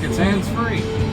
like it's hands-free.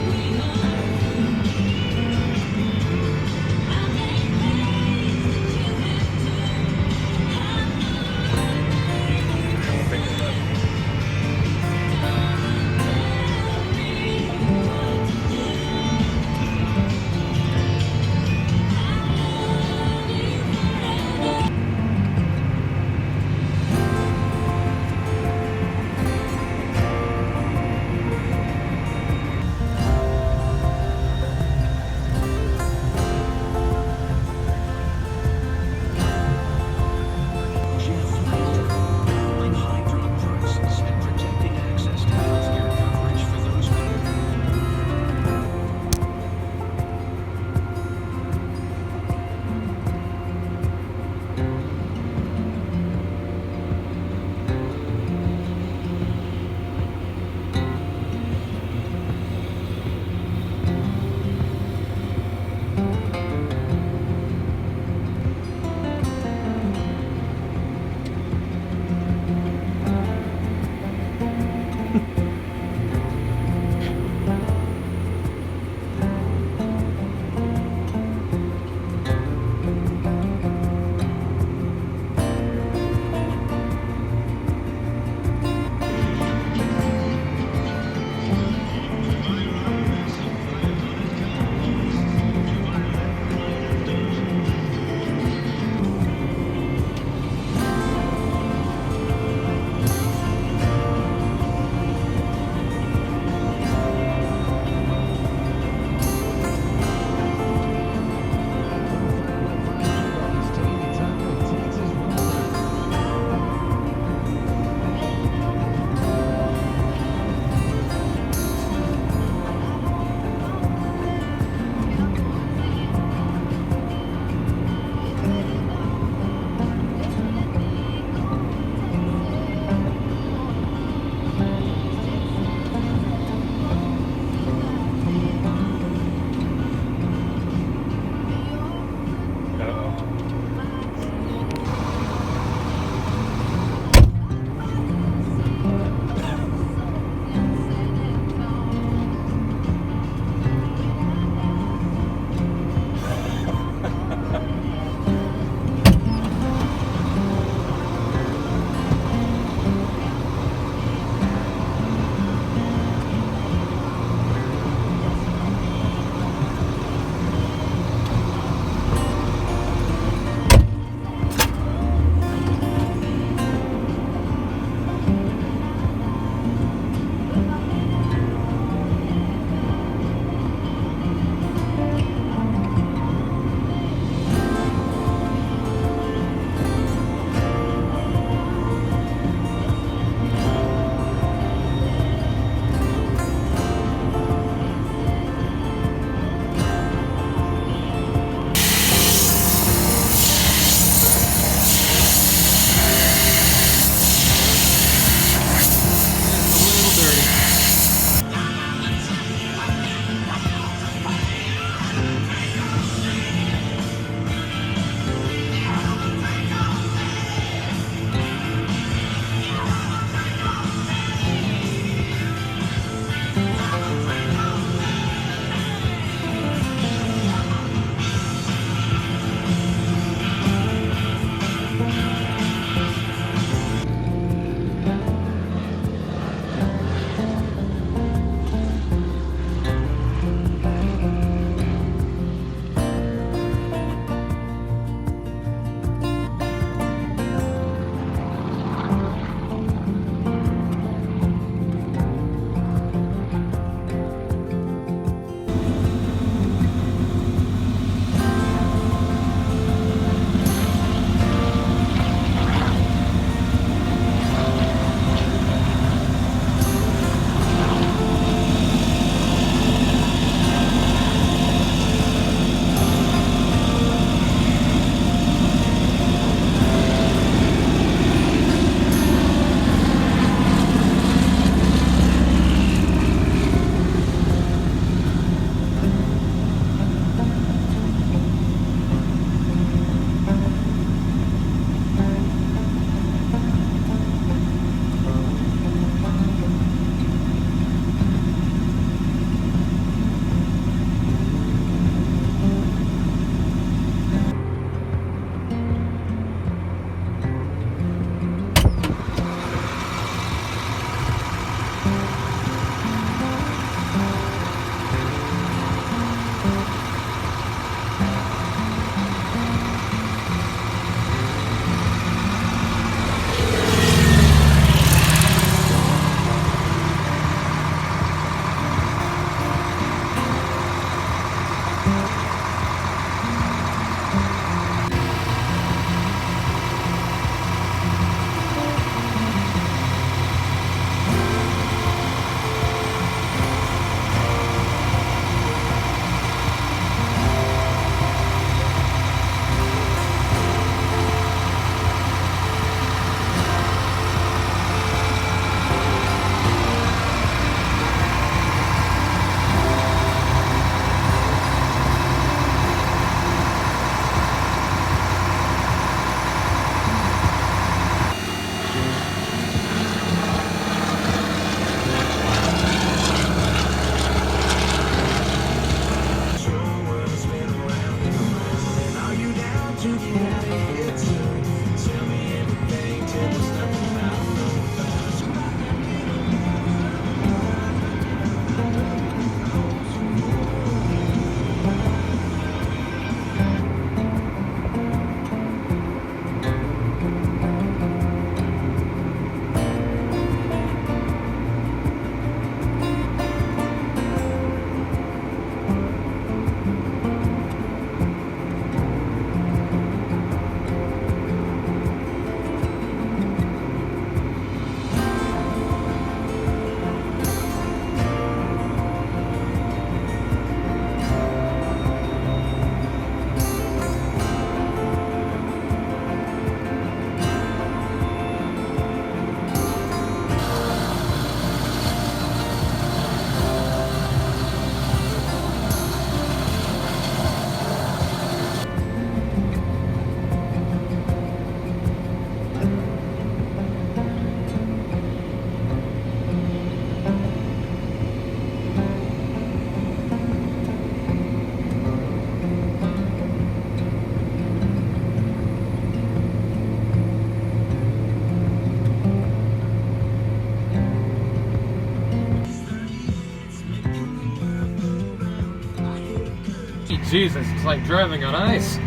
Jesus, it's like driving on ice.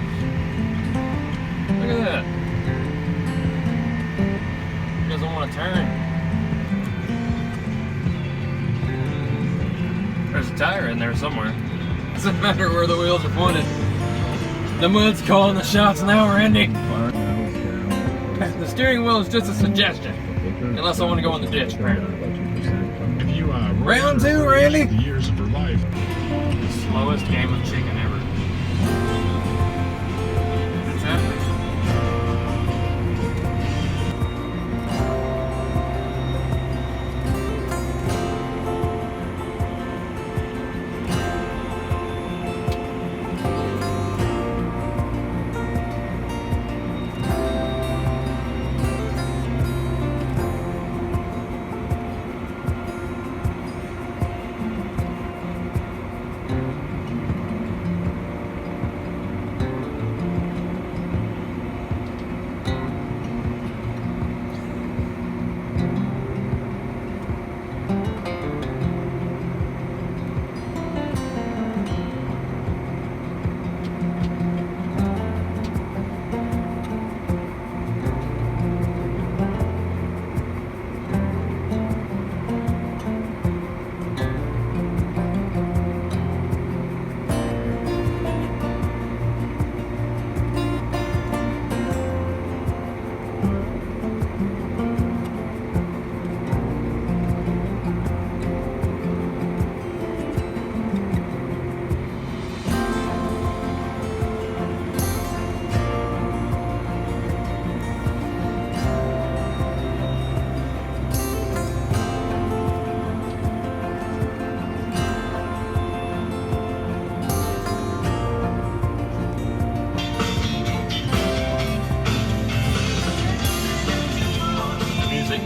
Look at that. He doesn't want to turn. There's a tire in there somewhere. Doesn't matter where the wheels are pointed. The mud's calling the shots now, Randy. The steering wheel is just a suggestion. Unless I want to go in the ditch, apparently. If you Round two, Randy. the years of your life. The slowest game of chicken ever. It's happening.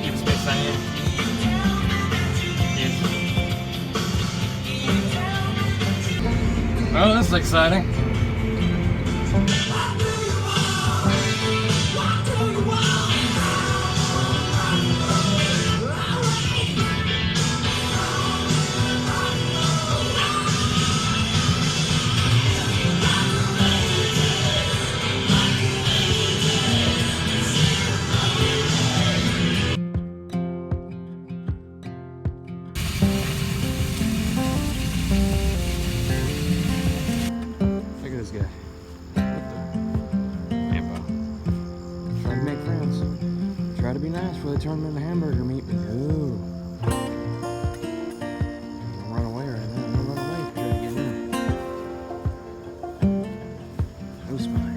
Keeps me sane. Oh, this is exciting. Look at this guy. Try to make friends. Try to be nice before they turn them into hamburger meat. Ooh. Don't run away right now. Don't run away. Try to get in. No spine.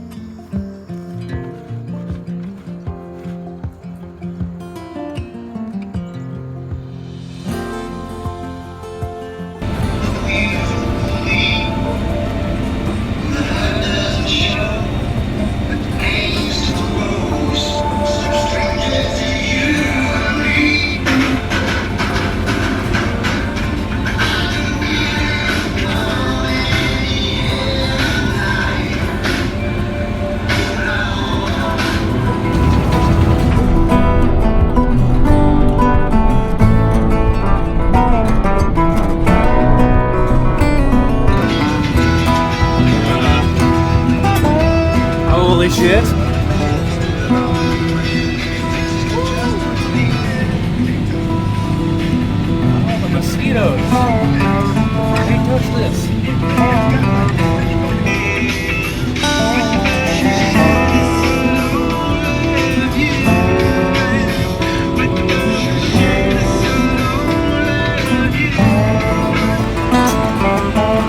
Holy shit. Oh, the mosquitoes. Hey, touch this.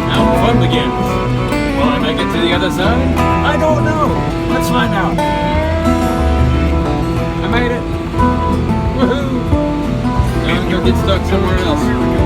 Now fun begins. Will I make it to the other side? I don't know. Let's find out. I made it. Woohoo! Now I'm gonna get stuck somewhere else.